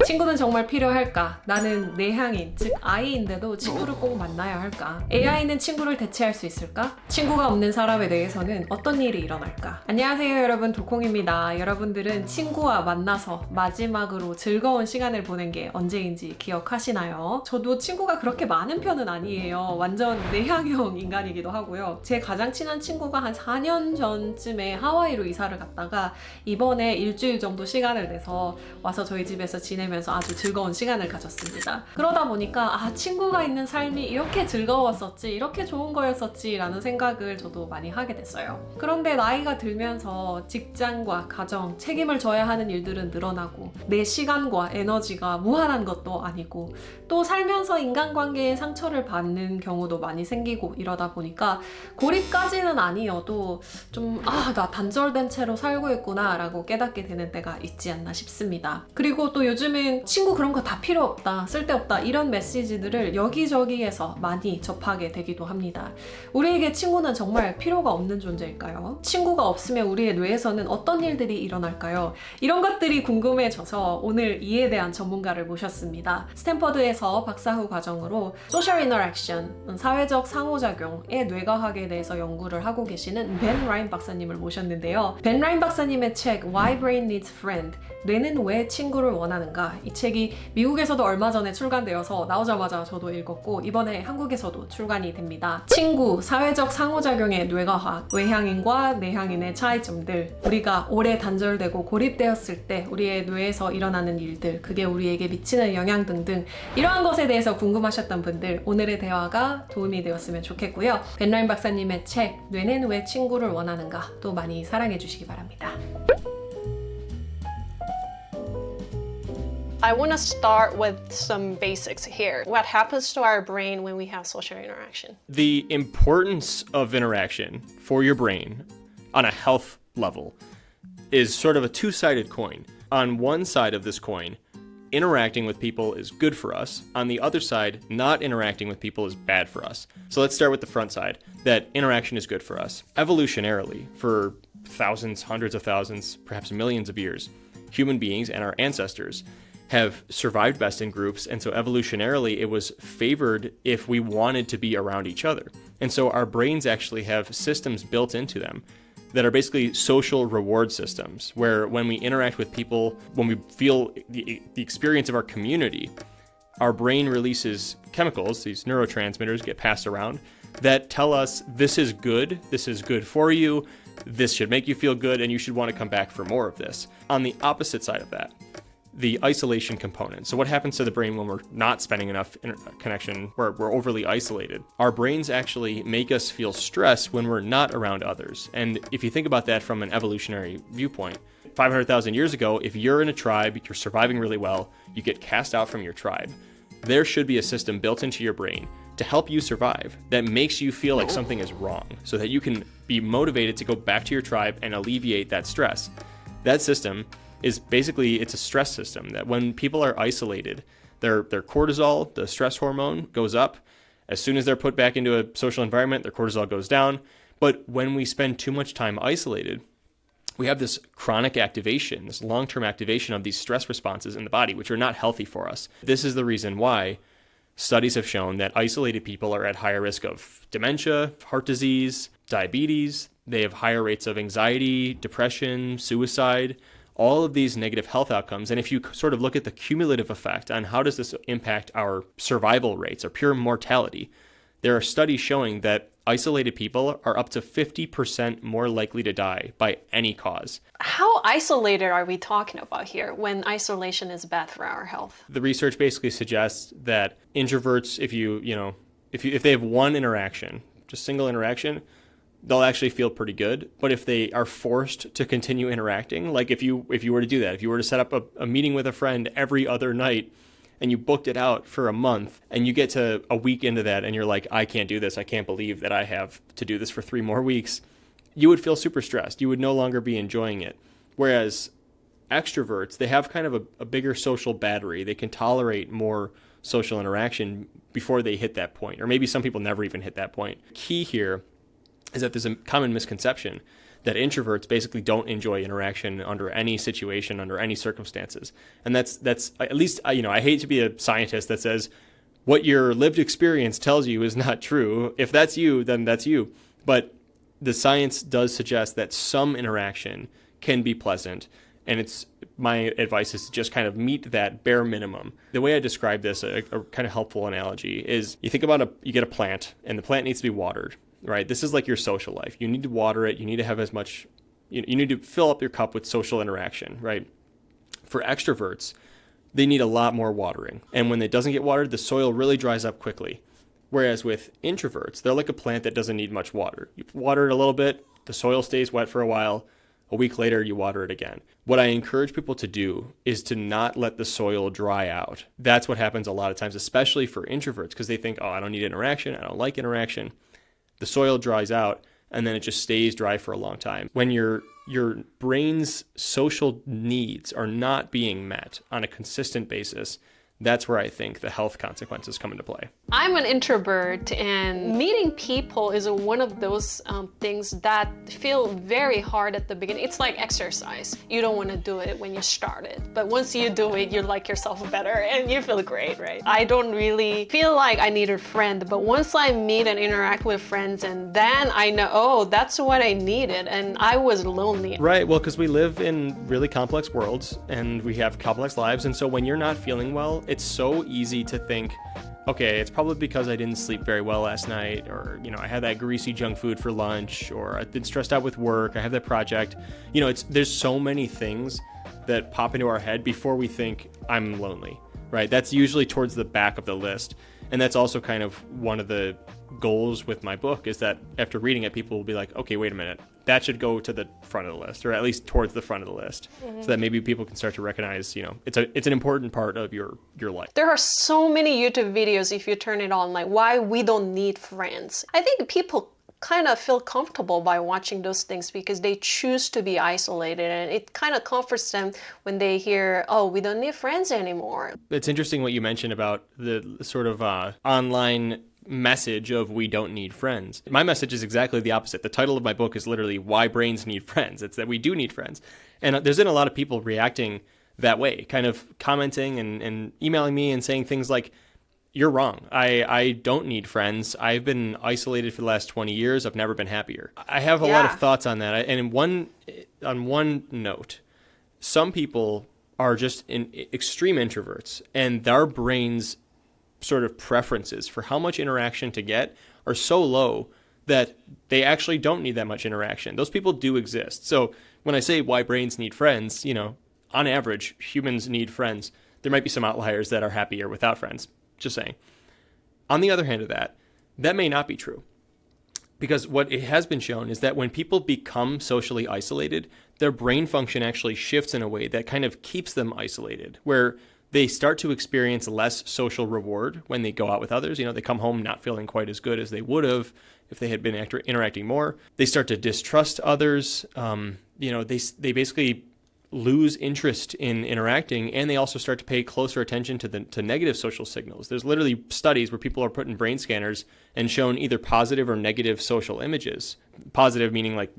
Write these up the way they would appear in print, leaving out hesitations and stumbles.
친구는 정말 필요할까? 나는 내향인, 즉 I인데도 친구를 꼭 만나야 할까? AI는 친구를 대체할 수 있을까? 친구가 없는 사람에 대해서는 어떤 일이 일어날까? 안녕하세요 여러분, 돌콩입니다. 여러분들은 친구와 만나서 마지막으로 즐거운 시간을 보낸 게 언제인지 기억하시나요? 저도 친구가 그렇게 많은 편은 아니에요. 완전 내향형 인간이기도 하고요. 제 가장 친한 친구가 한 4년 전쯤에 하와이로 이사를 갔다가 이번에 일주일 정도 시간을 내서 와서 저희 집에서 지내면서 아주 즐거운 시간을 가졌습니다. 그러다 보니까 친구가 있는 삶이 이렇게 즐거웠었지, 이렇게 좋은 거였었지 라는 생각을 저도 많이 하게 됐어요. 그런데 나이가 들면서 직장과 가정, 책임을 져야 하는 일들은 늘어나고 내 시간과 에너지가 무한한 것도 아니고 또 살면서 인간관계에 상처를 받는 경우도 많이 생기고 이러다 보니까 고립까지는 아니어도 좀 나 단절된 채로 살고 있구나 라고 깨닫게 되는 때가 있지 않나 싶습니다. 그리고 또 요즘은 친구 그런 거 다 필요 없다, 쓸데없다 이런 메시지들을 여기저기에서 많이 접하게 되기도 합니다. 우리에게 친구는 정말 필요가 없는 존재일까요? 친구가 없으면 우리의 뇌에서는 어떤 일들이 일어날까요? 이런 것들이 궁금해져서 오늘 이에 대한 전문가를 모셨습니다. 스탠퍼드에서 박사 후 과정으로 소셜 인터랙션, 사회적 상호작용의 뇌과학에 대해서 연구를 하고 계시는 벤 라인 박사님을 모셨는데요. 벤 라인 박사님의 책 Why Brain Needs Friend, 뇌는 왜 친구를 원하는가? 이 책이 미국에서도 얼마 전에 출간되어서 나오자마자 저도 읽었고 이번에 한국에서도 출간이 됩니다. 친구, 사회적 상호작용의 뇌과학, 외향인과 내향인의 차이점들, 우리가 오래 단절되고 고립되었을 때 우리의 뇌에서 일어나는 일들, 그게 우리에게 미치는 영향 등등 이러한 것에 대해서 궁금하셨던 분들, 오늘의 대화가 도움이 되었으면 좋겠고요. 벤라인 박사님의 책 뇌는 왜 친구를 원하는가 또 많이 사랑해 주시기 바랍니다. I want to start with some basics here. What happens to our brain when we have social interaction? The importance of interaction for your brain on a health level is sort of a two-sided coin. On one side of this coin, interacting with people is good for us. On the other side, not interacting with people is bad for us. So let's start with the front side, that interaction is good for us. Evolutionarily, for thousands, hundreds of thousands, perhaps millions of years, human beings and our ancestors have survived best in groups, and so evolutionarily it was favored if we wanted to be around each other. And so our brains actually have systems built into them that are basically social reward systems, where when we interact with people, when we feel the experience of our community, our brain releases chemicals, these neurotransmitters get passed around, that tell us this is good for you, this should make you feel good, and you should want to come back for more of this. On the opposite side of that, the isolation component. So what happens to the brain when we're not spending enough connection, where we're overly isolated? Our brains actually make us feel stress when we're not around others. And if you think about that from an evolutionary viewpoint, 500,000 years ago, if you're in a tribe, you're surviving really well, you get cast out from your tribe, there should be a system built into your brain to help you survive that makes you feel like something is wrong, so that you can be motivated to go back to your tribe and alleviate that stress. That system is basically, it's a stress system that when people are isolated, their cortisol, the stress hormone, goes up. As soon as they're put back into a social environment, their cortisol goes down. But when we spend too much time isolated, we have this chronic activation, this long-term activation of these stress responses in the body, which are not healthy for us. This is the reason why studies have shown that isolated people are at higher risk of dementia, heart disease, diabetes. They have higher rates of anxiety, depression, suicide, all of these negative health outcomes. And if you sort of look at the cumulative effect on how does this impact our survival rates or pure mortality, there are studies showing that isolated people are up to 50% more likely to die by any cause. How isolated are we talking about here when isolation is bad for our health? The research basically suggests that introverts, if they have one interaction, just single interaction, they'll actually feel pretty good. But if they are forced to continue interacting, like if you were to do that, if you were to set up a meeting with a friend every other night and you booked it out for a month and you get to a week into that and you're like, I can't do this, I can't believe that I have to do this for 3 more weeks, you would feel super stressed. You would no longer be enjoying it. Whereas extroverts, they have kind of a bigger social battery. They can tolerate more social interaction before they hit that point. Or maybe some people never even hit that point. Key here is that there's a common misconception that introverts basically don't enjoy interaction under any situation, under any circumstances. And that's at least, I hate to be a scientist that says what your lived experience tells you is not true. If that's you, then that's you. But the science does suggest that some interaction can be pleasant. And it's my advice is to just kind of meet that bare minimum. The way I describe this, a kind of helpful analogy, is you think about you get a plant, and the plant needs to be watered, right? This is like your social life. You need to water it. You need to have as much, you need to fill up your cup with social interaction, right? For extroverts, they need a lot more watering. And when it doesn't get watered, the soil really dries up quickly. Whereas with introverts, they're like a plant that doesn't need much water. You water it a little bit, the soil stays wet for a while. A week later, you water it again. What I encourage people to do is to not let the soil dry out. That's what happens a lot of times, especially for introverts, because they think, oh, I don't need interaction. I don't like interaction. The soil dries out, and then it just stays dry for a long time. When your brain's social needs are not being met on a consistent basis, that's where I think the health consequences come into play. I'm an introvert, and meeting people is one of those things that feel very hard at the beginning. It's like exercise. You don't want to do it when you start it, but once you do it, you like yourself better and you feel great, right? I don't really feel like I need a friend, but once I meet and interact with friends, and then I know, oh, that's what I needed, and I was lonely. Right, well, because we live in really complex worlds, and we have complex lives, and so when you're not feeling well, it's so easy to think, okay, it's probably because I didn't sleep very well last night, or, I had that greasy junk food for lunch, or I've been stressed out with work, I have that project. There's so many things that pop into our head before we think I'm lonely, right? That's usually towards the back of the list. And that's also kind of one of the goals with my book, is that after reading it, people will be like, okay, wait a minute, that should go to the front of the list, or at least towards the front of the list, so that maybe people can start to recognize, it's an important part of your life. There are so many YouTube videos, if you turn it on, like why we don't need friends. I think people kind of feel comfortable by watching those things because they choose to be isolated, and it kind of comforts them when they hear, oh, we don't need friends anymore. It's interesting what you mentioned about the sort of online message of we don't need friends. My message is exactly the opposite. The title of my book is literally Why Brains Need Friends. It's that we do need friends. And there's been a lot of people reacting that way, kind of commenting and emailing me and saying things like, you're wrong. I don't need friends. I've been isolated for the last 20 years. I've never been happier. I have a lot of thoughts on that. And on one note, some people are just extreme introverts, and their brains' sort of preferences for how much interaction to get are so low that they actually don't need that much interaction. Those people do exist. So when I say why brains need friends, on average, humans need friends. There might be some outliers that are happier without friends. Just saying. On the other hand of that may not be true. Because what it has been shown is that when people become socially isolated, their brain function actually shifts in a way that kind of keeps them isolated, where they start to experience less social reward when they go out with others. They come home not feeling quite as good as they would have if they had been interacting more. They start to distrust others. They basically lose interest in interacting, and they also start to pay closer attention to negative social signals. There's literally studies where people are put in brain scanners and shown either positive or negative social images. Positive meaning like,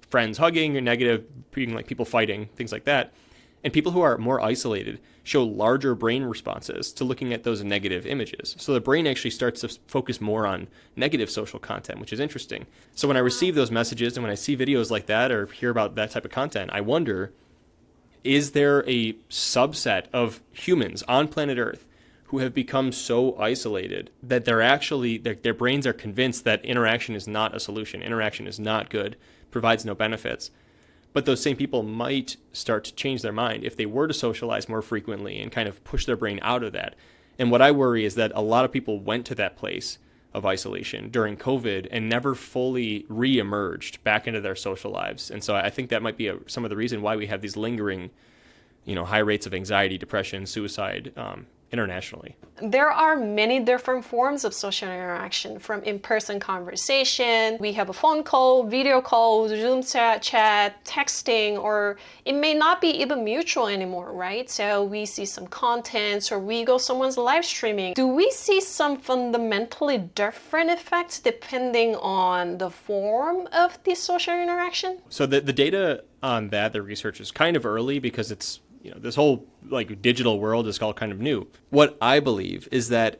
friends hugging, or negative being like people fighting, things like that. And people who are more isolated show larger brain responses to looking at those negative images. So the brain actually starts to focus more on negative social content, which is interesting. So when I receive those messages and when I see videos like that or hear about that type of content, I wonder, is there a subset of humans on planet Earth who have become so isolated that their brains are convinced that interaction is not a solution, interaction is not good, provides no benefits? But those same people might start to change their mind if they were to socialize more frequently and kind of push their brain out of that. And what I worry is that a lot of people went to that place of isolation during COVID and never fully re-emerged back into their social lives. And so I think that might be some of the reason why we have these lingering, high rates of anxiety, depression, suicide internationally? There are many different forms of social interaction, from in-person conversation, we have a phone call, video call, Zoom chat, texting, or it may not be even mutual anymore, right? So we see some contents or we go someone's live streaming. Do we see some fundamentally different effects depending on the form of the social interaction? So the data on that, the research is kind of early because it's, this whole like digital world is all kind of new. What I believe is that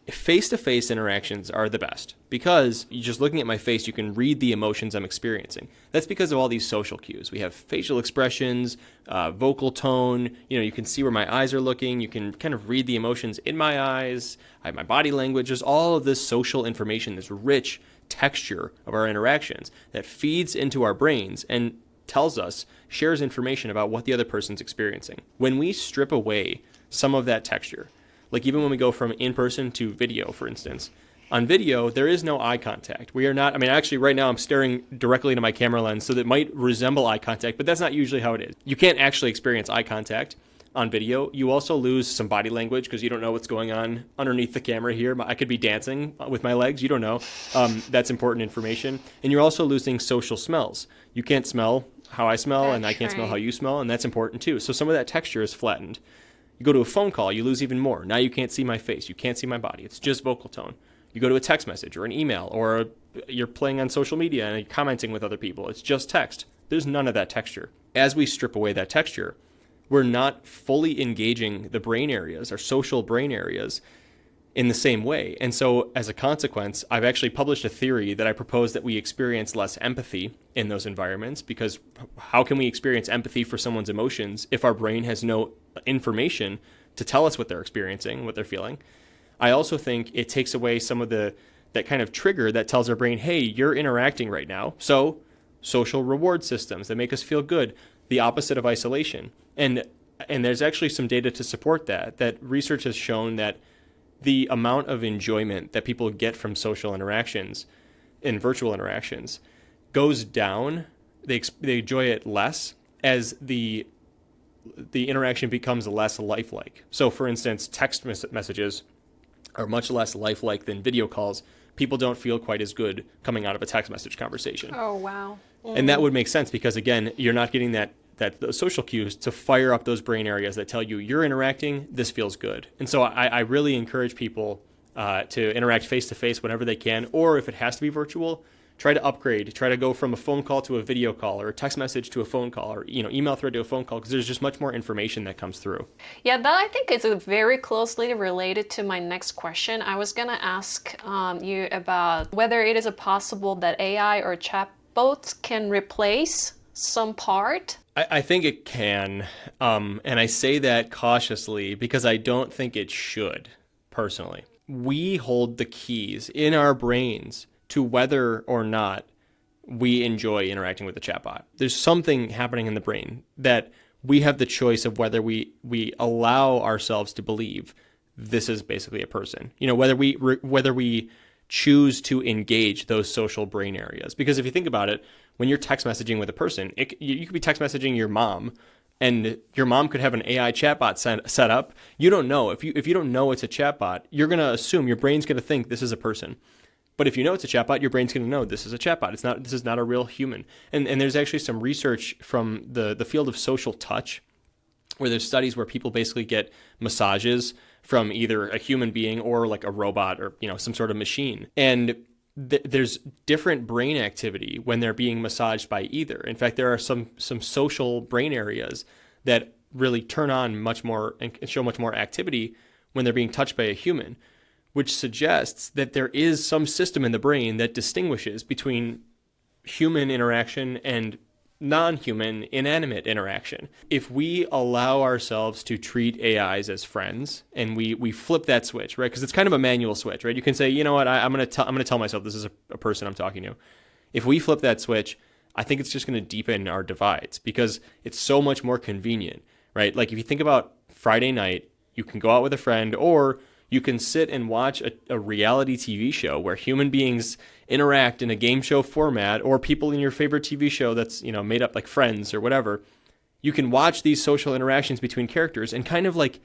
face-to-face interactions are the best because you just looking at my face, you can read the emotions I'm experiencing. That's because of all these social cues. We have facial expressions, vocal tone, you can see where my eyes are looking. You can kind of read the emotions in my eyes. I have my body language. There's all of this social information, this rich texture of our interactions that feeds into our brains and tells us, shares information about what the other person's experiencing. When we strip away some of that texture, like even when we go from in-person to video, for instance, on video, there is no eye contact. We are not, actually right now I'm staring directly into my camera lens, so that might resemble eye contact, but that's not usually how it is. You can't actually experience eye contact on video. You also lose some body language because you don't know what's going on underneath the camera here. I could be dancing with my legs. You don't know. That's important information. And you're also losing social smells. You can't smell how I smell, and I can't smell how you smell, and that's important too. So some of that texture is flattened. You go to a phone call, you lose even more. Now you can't see my face. You can't see my body. It's just vocal tone. You go to a text message or an email, or you're playing on social media and you're commenting with other people. It's just text. There's none of that texture. As we strip away that texture, we're not fully engaging the brain areas, our social brain areas, in the same way. And so as a consequence, I've actually published a theory that I propose that we experience less empathy in those environments, because how can we experience empathy for someone's emotions if our brain has no information to tell us what they're experiencing, what they're feeling? I also think it takes away some of that kind of trigger that tells our brain, hey, you're interacting right now. So social reward systems that make us feel good, the opposite of isolation. And there's actually some data to support that research has shown that the amount of enjoyment that people get from social interactions and virtual interactions goes down. They enjoy it less as the interaction becomes less lifelike. So for instance, text messages are much less lifelike than video calls. People don't feel quite as good coming out of a text message conversation. Oh, wow. Mm. And that would make sense because, again, you're not getting those social cues to fire up those brain areas that tell you you're interacting, this feels good. And so I really encourage people to interact face-to-face whenever they can, or if it has to be virtual, try to upgrade, try to go from a phone call to a video call, or a text message to a phone call, or email thread to a phone call, because there's just much more information that comes through. Yeah, that I think is very closely related to my next question. I was going to ask you about whether it is possible that AI or chatbots can replace some part. I think it can, and I say that cautiously because I don't think it should, personally. We hold the keys in our brains to whether or not we enjoy interacting with the chatbot. There's something happening in the brain that we have the choice of whether we allow ourselves to believe this is basically a person. Whether we choose to engage those social brain areas. Because if you think about it, when you're text messaging with a person, you could be text messaging your mom, and your mom could have an AI chatbot set up. You don't know. If you don't know it's a chatbot, you're going to assume, your brain's going to think this is a person. But if you know it's a chatbot, your brain's going to know this is a chatbot. This is not a real human. And there's actually some research from the field of social touch, where there's studies where people basically get massages from either a human being or like a robot or some sort of machine. And there's different brain activity when they're being massaged by either. In fact, there are some social brain areas that really turn on much more and show much more activity when they're being touched by a human, which suggests that there is some system in the brain that distinguishes between human interaction and non-human, inanimate interaction. If we allow ourselves to treat AIs as friends, and we flip that switch, right? Because it's kind of a manual switch, right? You can say, you know what, I'm going to tell myself this is a person I'm talking to. If we flip that switch, I think it's just going to deepen our divides because it's so much more convenient, right? Like if you think about Friday night, you can go out with a friend, or you can sit and watch a reality TV show where human beings interact in a game show format, or people in your favorite TV show that's, made up like Friends or whatever. You can watch these social interactions between characters and kind of like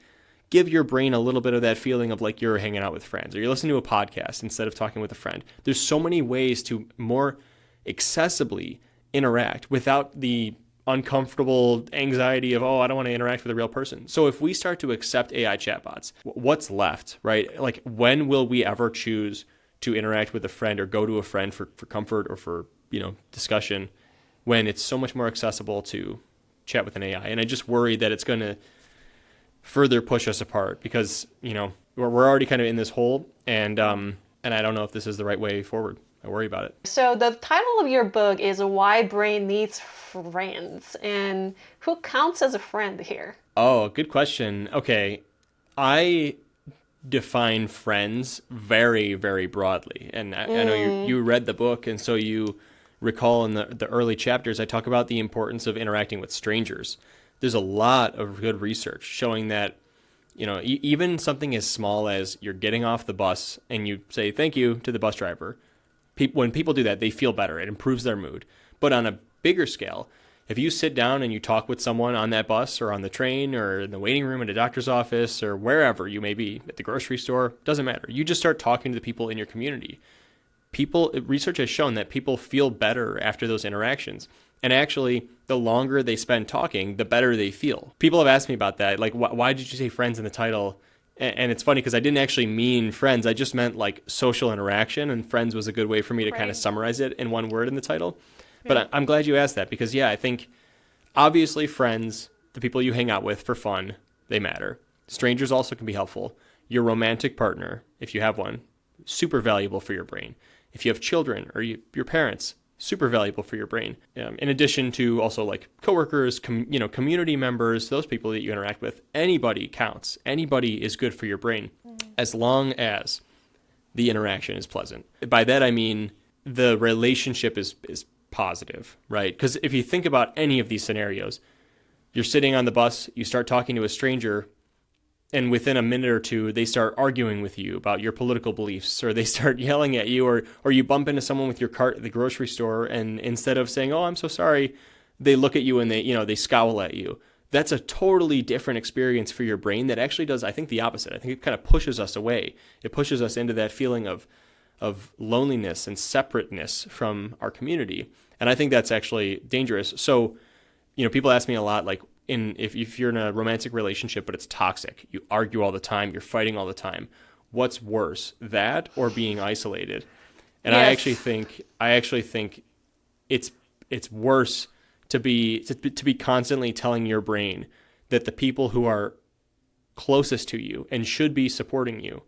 give your brain a little bit of that feeling of like you're hanging out with friends, or you're listening to a podcast instead of talking with a friend. There's so many ways to more accessibly interact without the uncomfortable anxiety of, oh, I don't want to interact with a real person. So if we start to accept AI chatbots, what's left, right? Like, when will we ever choose to interact with a friend or go to a friend for comfort or for, discussion, when it's so much more accessible to chat with an AI? And I just worry that it's going to further push us apart because, we're already kind of in this hole, and I don't know if this is the right way forward. I worry about it. So the title of your book is Why Brain Needs Friends. And who counts as a friend here? Oh, good question. Okay. I define friends very, very broadly. And I know you read the book, and so you recall in the early chapters, I talk about the importance of interacting with strangers. There's a lot of good research showing that, even something as small as you're getting off the bus and you say thank you to the bus driver, when people do that, they feel better. It improves their mood. But on a bigger scale, if you sit down and you talk with someone on that bus or on the train or in the waiting room at a doctor's office or wherever you may be, at the grocery store, doesn't matter. You just start talking to the people in your community. Research has shown that people feel better after those interactions. And actually, the longer they spend talking, the better they feel. People have asked me about that. Like, why did you say friends in the title? And it's funny because I didn't actually mean friends. I just meant like social interaction, and friends was a good way for me to kind of summarize it in one word in the title. But I'm glad you asked that because, I think obviously friends, the people you hang out with for fun, they matter. Strangers also can be helpful. Your romantic partner, if you have one, super valuable for your brain. If you have children or your parents, super valuable for your brain. In addition to also like coworkers, community members, those people that you interact with, anybody counts. Anybody is good for your brain as long as the interaction is pleasant. By that, I mean the relationship is positive, right? Because if you think about any of these scenarios, you're sitting on the bus, you start talking to a stranger, and within a minute or two, they start arguing with you about your political beliefs, or they start yelling at you, or you bump into someone with your cart at the grocery store, and instead of saying, oh, I'm so sorry, they look at you and they scowl at you. That's a totally different experience for your brain that actually does, I think, the opposite. I think it kind of pushes us away. It pushes us into that feeling of loneliness and separateness from our community. And I think that's actually dangerous. So, people ask me a lot, like, if you're in a romantic relationship but it's toxic, you argue all the time, you're fighting all the time, what's worse, that or being isolated? And yes. I actually think it's worse to be constantly telling your brain that the people who are closest to you and should be supporting you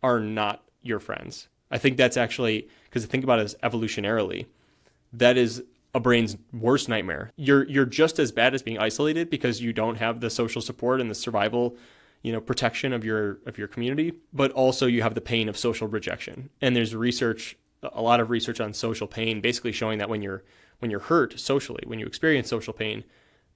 are not your friends. I think that's actually, because think about it as evolutionarily, that is a brain's worst nightmare. You're just as bad as being isolated because you don't have the social support and the survival, protection of your community, but also you have the pain of social rejection. And there's a lot of research on social pain, basically showing that when you're hurt socially, when you experience social pain,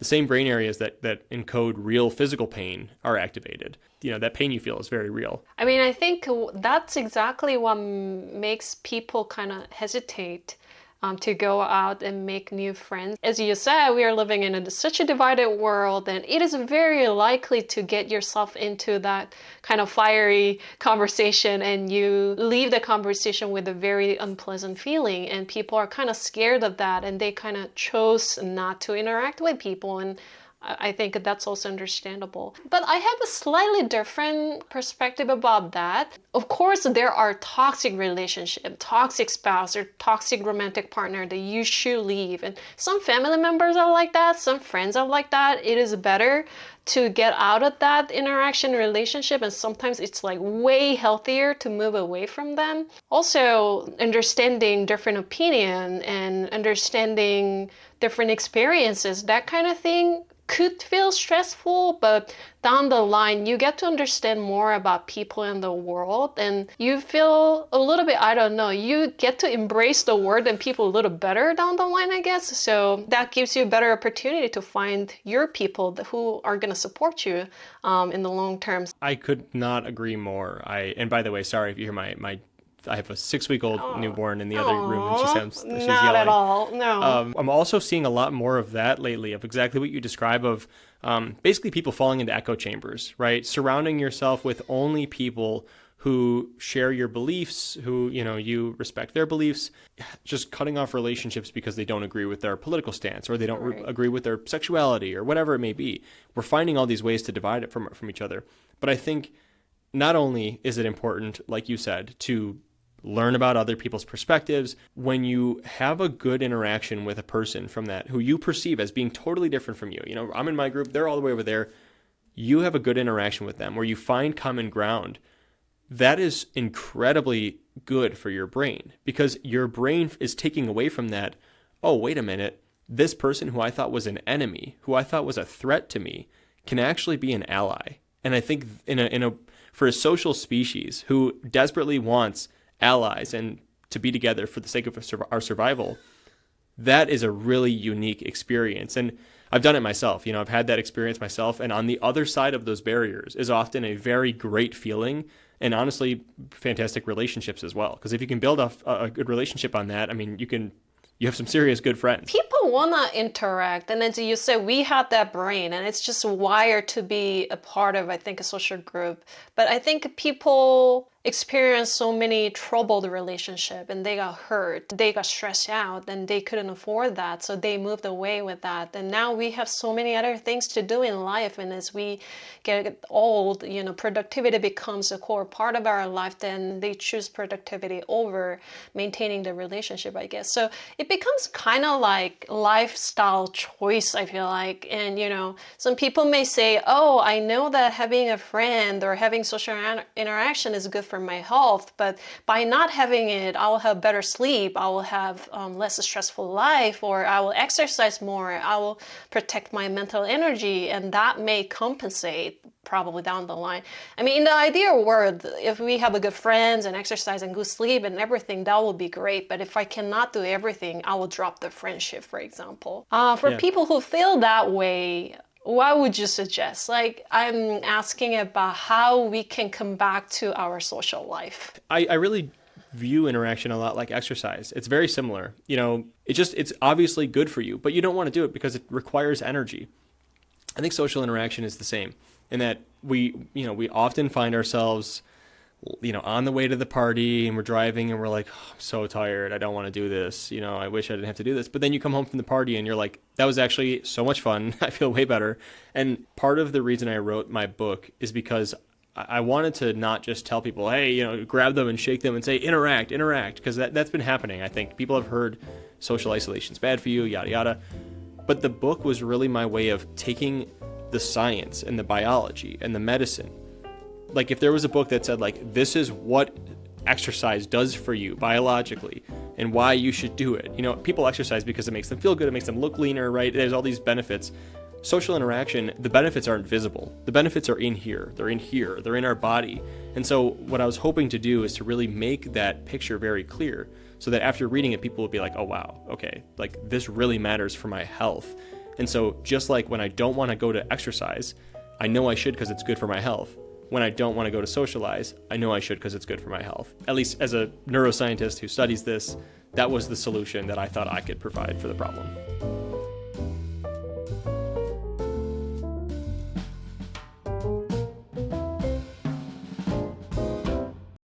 the same brain areas that encode real physical pain are activated. That pain you feel is very real. I mean, I think that's exactly what makes people kind of hesitate to go out and make new friends. As you said, we are living in such a divided world, and it is very likely to get yourself into that kind of fiery conversation, and you leave the conversation with a very unpleasant feeling, and people are kind of scared of that, and they kind of chose not to interact with people, and I think that's also understandable. But I have a slightly different perspective about that. Of course, there are toxic relationships, toxic spouse or toxic romantic partner that you should leave. And some family members are like that, some friends are like that. It is better to get out of that interaction relationship, and sometimes it's like way healthier to move away from them. Also, understanding different opinion and understanding different experiences, that kind of thing could feel stressful, but down the line, you get to understand more about people in the world, and you feel a little bit, you get to embrace the world and people a little better down the line, I guess. So that gives you a better opportunity to find your people who are going to support you in the long term. I could not agree more. And by the way, sorry if you hear my I have a 6-week-old newborn in the other room, and she's Not yelling. at all. No. I'm also seeing a lot more of that lately, of exactly what you describe of basically people falling into echo chambers, right? Surrounding yourself with only people who share your beliefs, who, you respect their beliefs, just cutting off relationships because they don't agree with their political stance or they don't agree with their sexuality or whatever it may be. We're finding all these ways to divide it from each other. But I think not only is it important, like you said, to learn about other people's perspectives, when you have a good interaction with a person from that who you perceive as being totally different from you. I'm in my group, they're all the way over there. You have a good interaction with them where you find common ground. That is incredibly good for your brain because your brain is taking away from that, oh, wait a minute, this person who I thought was an enemy, who I thought was a threat to me, can actually be an ally. And I think for a social species who desperately wants allies and to be together for the sake of our survival, that is a really unique experience. And I've done it myself. I've had that experience myself. And on the other side of those barriers is often a very great feeling and honestly fantastic relationships as well. Because if you can build a good relationship on that, you have some serious good friends. People want to interact. And as you said, we have that brain and it's just wired to be a part of, I think, a social group. But I think people experience so many troubled relationships and they got hurt, they got stressed out and they couldn't afford that. So they moved away with that. And now we have so many other things to do in life. And as we get old, productivity becomes a core part of our life. Then they choose productivity over maintaining the relationship, I guess. So it becomes kind of like lifestyle choice, I feel like. And, some people may say, oh, I know that having a friend or having social interaction is good for my health, but by not having it, I will have better sleep, I will have less stressful life, or I will exercise more, I will protect my mental energy, and that may compensate probably down the line. In the ideal world, if we have a good friends and exercise and good sleep and everything, that will be great. But if I cannot do everything, I will drop the friendship, for example. People who feel that way, what would you suggest? I'm asking about how we can come back to our social life. I really view interaction a lot like exercise. It's very similar. It's obviously good for you, but you don't want to do it because it requires energy. I think social interaction is the same in that we often find ourselves on the way to the party and we're driving and we're like, oh, I'm so tired. I don't want to do this. I wish I didn't have to do this. But then you come home from the party and you're like, that was actually so much fun. I feel way better. And part of the reason I wrote my book is because I wanted to not just tell people, hey, grab them and shake them and say, interact, because that's been happening. I think people have heard social isolation is bad for you, yada, yada. But the book was really my way of taking the science and the biology and the medicine. Like if there was a book that said this is what exercise does for you biologically and why you should do it. People exercise because it makes them feel good. It makes them look leaner, right? There's all these benefits. Social interaction, the benefits aren't visible. The benefits are in here. They're in here. They're in our body. And so what I was hoping to do is to really make that picture very clear so that after reading it, people would be like, oh, wow, okay, this really matters for my health. And so just like when I don't want to go to exercise, I know I should because it's good for my health. When I don't want to go to socialize, I know I should because it's good for my health. At least as a neuroscientist who studies this, that was the solution that I thought I could provide for the problem.